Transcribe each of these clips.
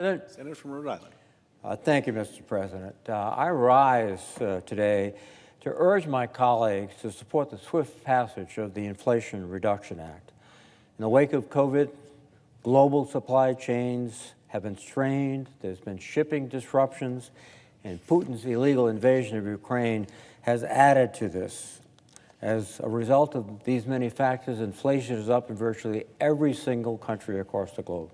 Senator from Rhode Island. Thank you, Mr. President. I rise today to urge my colleagues to support the swift passage of the Inflation Reduction Act. In the wake of COVID, global supply chains have been strained, there's been shipping disruptions, and Putin's illegal invasion of Ukraine has added to this. As a result of these many factors, inflation is up in virtually every single country across the globe.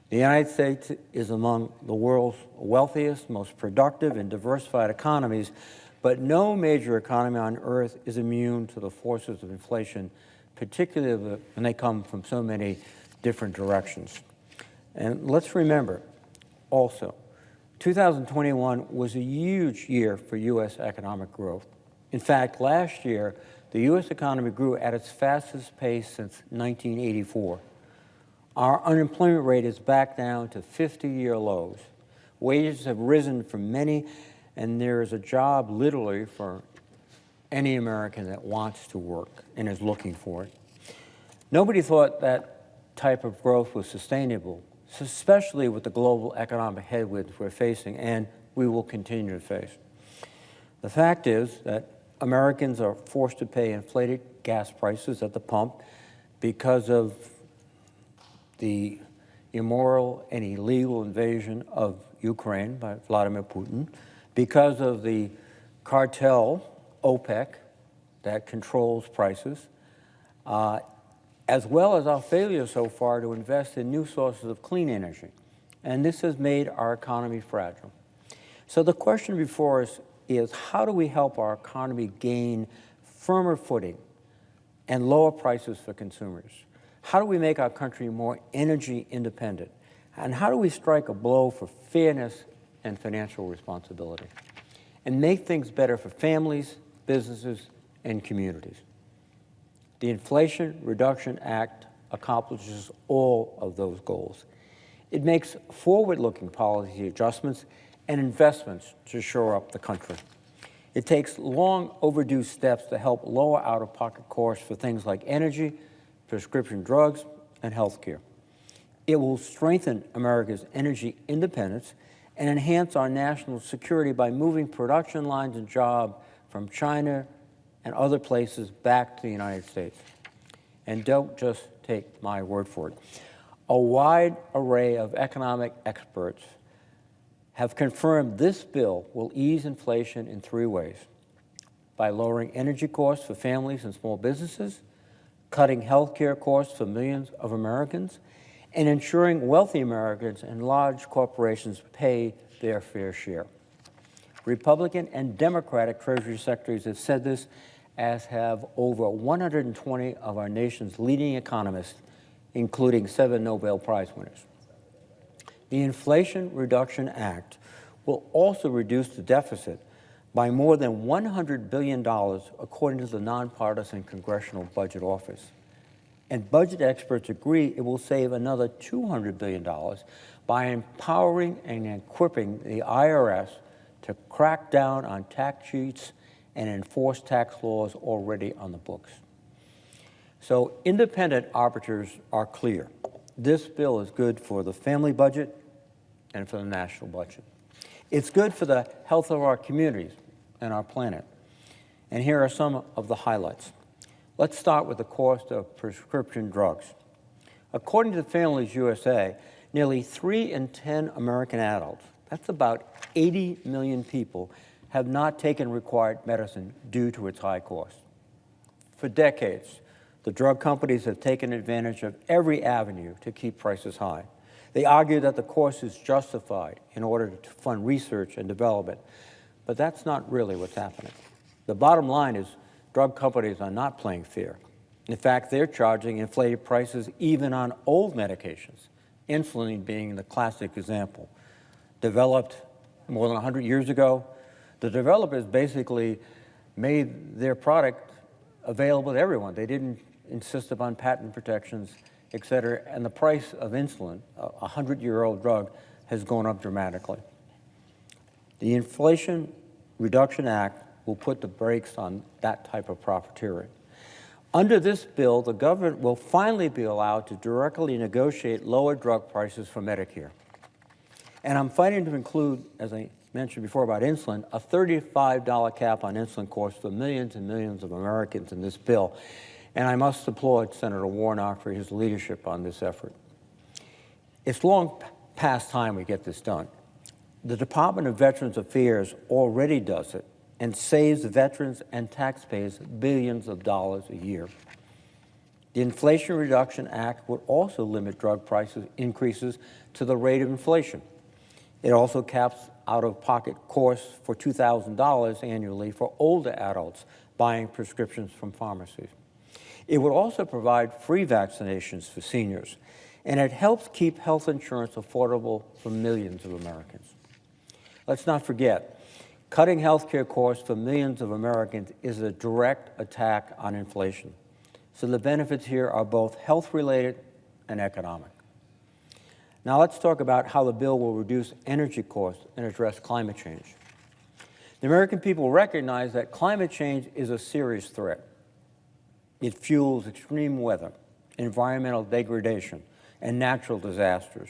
The United States is among the world's wealthiest, most productive, and diversified economies, but no major economy on earth is immune to the forces of inflation, particularly when they come from so many different directions. And let's remember also, 2021 was a huge year for U.S. economic growth. In fact, last year, the U.S. economy grew at its fastest pace since 1984. Our unemployment rate is back down to 50-year lows. Wages have risen for many, and there is a job literally for any American that wants to work and is looking for it. Nobody thought that type of growth was sustainable, especially with the global economic headwinds we're facing and we will continue to face. The fact is that Americans are forced to pay inflated gas prices at the pump because of the immoral and illegal invasion of Ukraine by Vladimir Putin, because of the cartel, OPEC, that controls prices, as well as our failure so far to invest in new sources of clean energy. And this has made our economy fragile. So the question before us is, how do we help our economy gain firmer footing and lower prices for consumers? How do we make our country more energy independent? And how do we strike a blow for fairness and financial responsibility and make things better for families, businesses, and communities? The Inflation Reduction Act accomplishes all of those goals. It makes forward-looking policy adjustments and investments to shore up the country. It takes long overdue steps to help lower out-of-pocket costs for things like energy, prescription drugs, and health care. It will strengthen America's energy independence and enhance our national security by moving production lines and jobs from China and other places back to the United States. And don't just take my word for it. A wide array of economic experts have confirmed this bill will ease inflation in three ways: by lowering energy costs for families and small businesses, cutting health care costs for millions of Americans, and ensuring wealthy Americans and large corporations pay their fair share. Republican and Democratic Treasury Secretaries have said this, as have over 120 of our nation's leading economists, including 7 Nobel Prize winners. The Inflation Reduction Act will also reduce the deficit by more than $100 billion, according to the nonpartisan Congressional Budget Office. And budget experts agree it will save another $200 billion by empowering and equipping the IRS to crack down on tax cheats and enforce tax laws already on the books. So independent arbiters are clear. This bill is good for the family budget and for the national budget. It's good for the health of our communities and our planet. And here are some of the highlights. Let's start with the cost of prescription drugs. According to Families USA, nearly 3 in 10 American adults, that's about 80 million people, have not taken required medicine due to its high cost. For decades, the drug companies have taken advantage of every avenue to keep prices high. They argue that the cost is justified in order to fund research and development, but that's not really what's happening. The bottom line is drug companies are not playing fair. In fact, they're charging inflated prices even on old medications, insulin being the classic example. Developed more than 100 years ago, the developers basically made their product available to everyone. They didn't insist upon patent protections, et cetera, and the price of insulin, a 100-year-old drug, has gone up dramatically. The Inflation Reduction Act will put the brakes on that type of profiteering. Under this bill, the government will finally be allowed to directly negotiate lower drug prices for Medicare. And I'm fighting to include, as I mentioned before about insulin, a $35 cap on insulin costs for millions and millions of Americans in this bill. And I must applaud Senator Warnock for his leadership on this effort. It's long past time we get this done. The Department of Veterans Affairs already does it and saves veterans and taxpayers billions of dollars a year. The Inflation Reduction Act would also limit drug price increases to the rate of inflation. It also caps out-of-pocket costs for $2,000 annually for older adults buying prescriptions from pharmacies. It would also provide free vaccinations for seniors, and it helps keep health insurance affordable for millions of Americans. Let's not forget, cutting health care costs for millions of Americans is a direct attack on inflation. So the benefits here are both health-related and economic. Now let's talk about how the bill will reduce energy costs and address climate change. The American people recognize that climate change is a serious threat. It fuels extreme weather, environmental degradation, and natural disasters.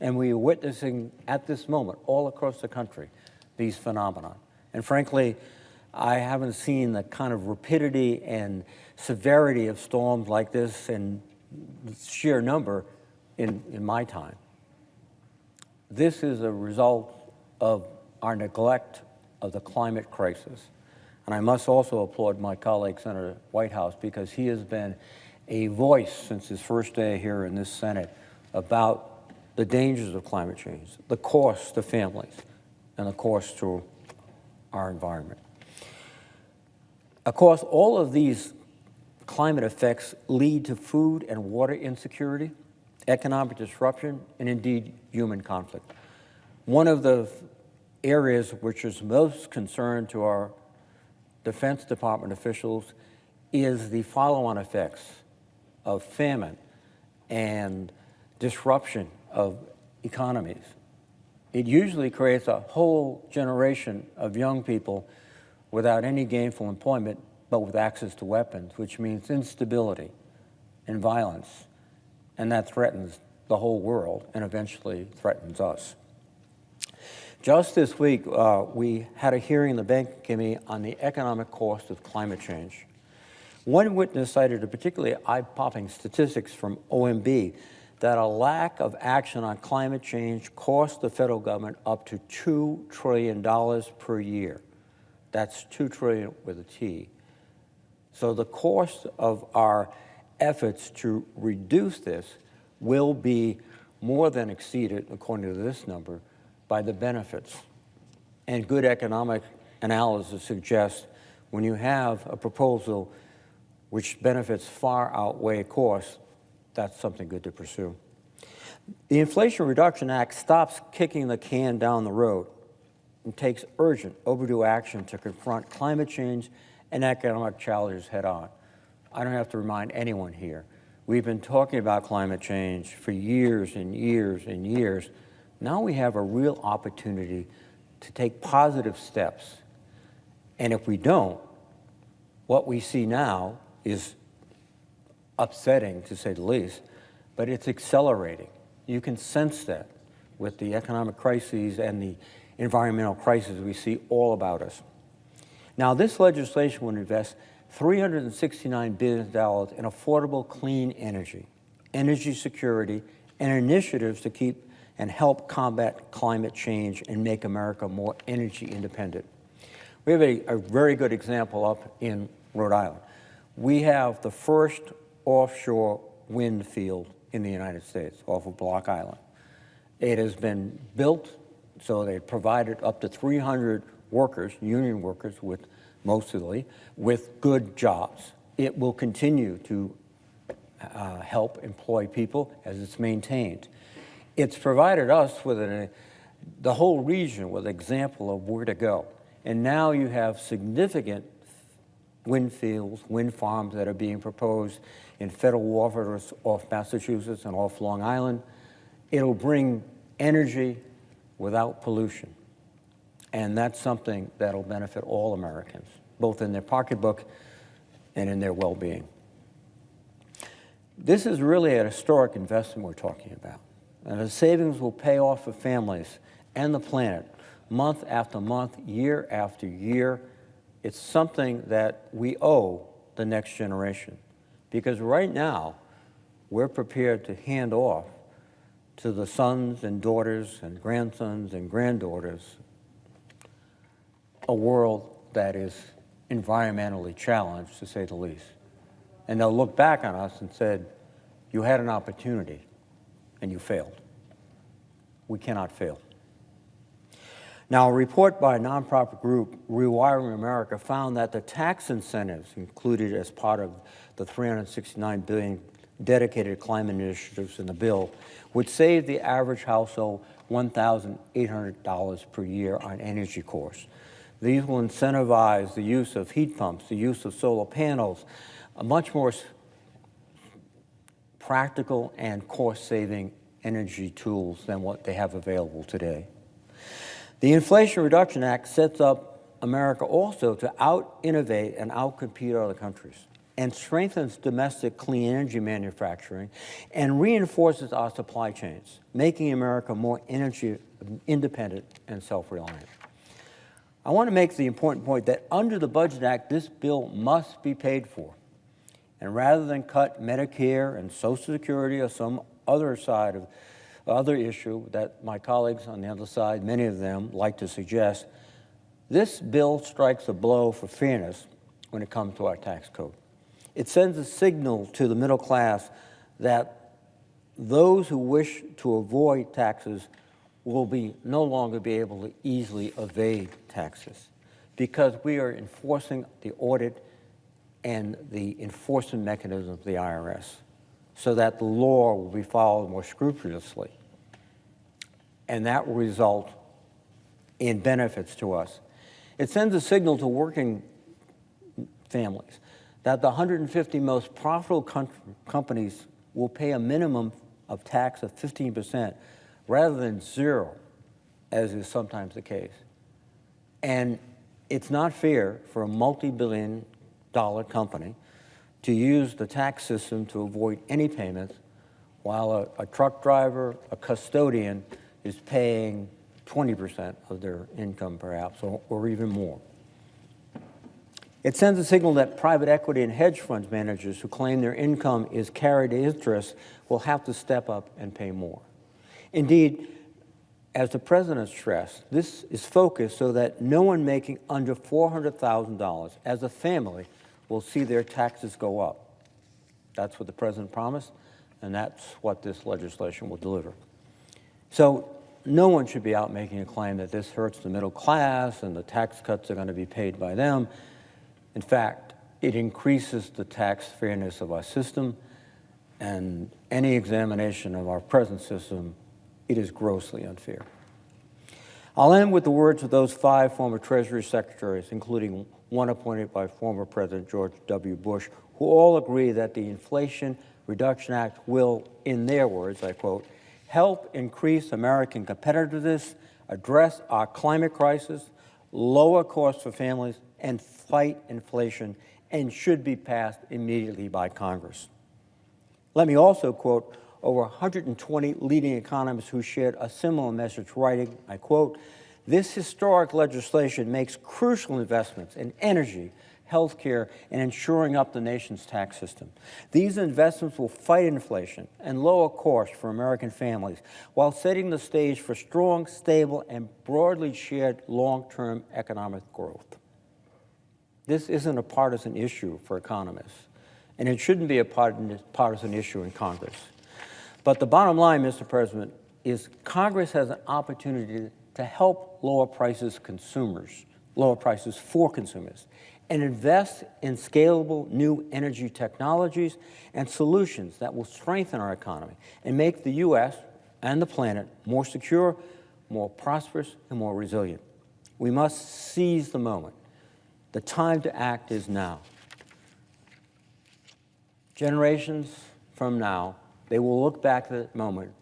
And we are witnessing at this moment, all across the country, these phenomena. And frankly, I haven't seen the kind of rapidity and severity of storms like this and the sheer number in my time. This is a result of our neglect of the climate crisis. And I must also applaud my colleague, Senator Whitehouse, because he has been a voice since his first day here in this Senate about the dangers of climate change, the cost to families, and the cost to our environment. Of course, all of these climate effects lead to food and water insecurity, economic disruption, and indeed human conflict. One of the areas which is most concern to our Defense Department officials is the follow-on effects of famine and disruption of economies. It usually creates a whole generation of young people without any gainful employment, but with access to weapons, which means instability and violence, and that threatens the whole world and eventually threatens us. Just this week, we had a hearing in the Banking Committee on the economic cost of climate change. One witness cited a particularly eye-popping statistics from OMB that a lack of action on climate change costs the federal government up to $2 trillion per year. That's $2 trillion with a T. So the cost of our efforts to reduce this will be more than exceeded, according to this number, by the benefits. And good economic analysis suggests when you have a proposal which benefits far outweigh costs, that's something good to pursue. The Inflation Reduction Act stops kicking the can down the road and takes urgent, overdue action to confront climate change and economic challenges head on. I don't have to remind anyone here. We've been talking about climate change for years and years and years. Now we have a real opportunity to take positive steps. And if we don't, what we see now is upsetting, to say the least, but it's accelerating. You can sense that with the economic crises and the environmental crises we see all about us. Now, this legislation will invest $369 billion in affordable, clean energy, energy security, and initiatives to keep and help combat climate change and make America more energy independent. We have a very good example up in Rhode Island. We have the first offshore wind field in the United States off of Block Island. It has been built so they provided up to 300 workers, union workers mostly, with good jobs. It will continue to help employ people as it's maintained. It's provided us with the whole region with an example of where to go. And now you have significant wind fields, wind farms that are being proposed in federal waters off Massachusetts and off Long Island. It'll bring energy without pollution. And that's something that'll benefit all Americans, both in their pocketbook and in their well-being. This is really a historic investment we're talking about. And the savings will pay off for families and the planet, month after month, year after year. It's something that we owe the next generation. Because right now, we're prepared to hand off to the sons and daughters and grandsons and granddaughters a world that is environmentally challenged, to say the least. And they'll look back on us and said, you had an opportunity and you failed. We cannot fail. Now, a report by a nonprofit group, Rewiring America, found that the tax incentives included as part of the $369 billion dedicated climate initiatives in the bill would save the average household $1,800 per year on energy costs. These will incentivize the use of heat pumps, the use of solar panels, a much more practical and cost-saving energy tools than what they have available today. The Inflation Reduction Act sets up America also to out-innovate and out-compete other countries, and strengthens domestic clean energy manufacturing and reinforces our supply chains, making America more energy independent and self-reliant. I want to make the important point that under the Budget Act, this bill must be paid for. And rather than cut Medicare and Social Security or some other issue that my colleagues on the other side, many of them, like to suggest, this bill strikes a blow for fairness when it comes to our tax code. It sends a signal to the middle class that those who wish to avoid taxes will no longer be able to easily evade taxes, because we are enforcing the audit and the enforcement mechanism of the IRS so that the law will be followed more scrupulously. And that will result in benefits to us. It sends a signal to working families that the 150 most profitable companies will pay a minimum of tax of 15% rather than 0%, as is sometimes the case. And it's not fair for a multi-billion-dollar company to use the tax system to avoid any payments, while a truck driver, a custodian, is paying 20% of their income perhaps, or even more. It sends a signal that private equity and hedge funds managers who claim their income is carried interest will have to step up and pay more. Indeed, as the President stressed, this is focused so that no one making under $400,000 as a family will see their taxes go up. That's what the President promised, and that's what this legislation will deliver. So no one should be out making a claim that this hurts the middle class and the tax cuts are going to be paid by them. In fact, it increases the tax fairness of our system, and any examination of our present system, it is grossly unfair. I'll end with the words of those 5 former Treasury Secretaries, including one appointed by former President George W. Bush, who all agree that the Inflation Reduction Act will, in their words, I quote, help increase American competitiveness, address our climate crisis, lower costs for families, and fight inflation, and should be passed immediately by Congress. Let me also quote over 120 leading economists who shared a similar message, writing, I quote, this historic legislation makes crucial investments in energy, healthcare, and insuring up the nation's tax system. These investments will fight inflation and lower costs for American families while setting the stage for strong, stable, and broadly shared long-term economic growth. This isn't a partisan issue for economists, and it shouldn't be a partisan issue in Congress. But the bottom line, Mr. President, is Congress has an opportunity to help lower prices for consumers, and invest in scalable new energy technologies and solutions that will strengthen our economy and make the U.S. and the planet more secure, more prosperous, and more resilient. We must seize the moment. The time to act is now. Generations from now, they will look back at that moment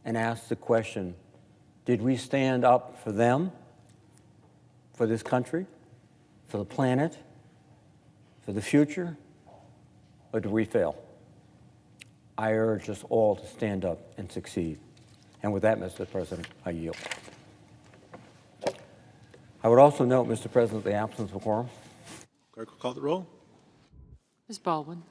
and ask the question, did we stand up for them, for this country, for the planet, for the future, or did we fail? I urge us all to stand up and succeed. And with that, Mr. President, I yield. I would also note, Mr. President, the absence of quorum. Clerk will call the roll. Ms. Baldwin.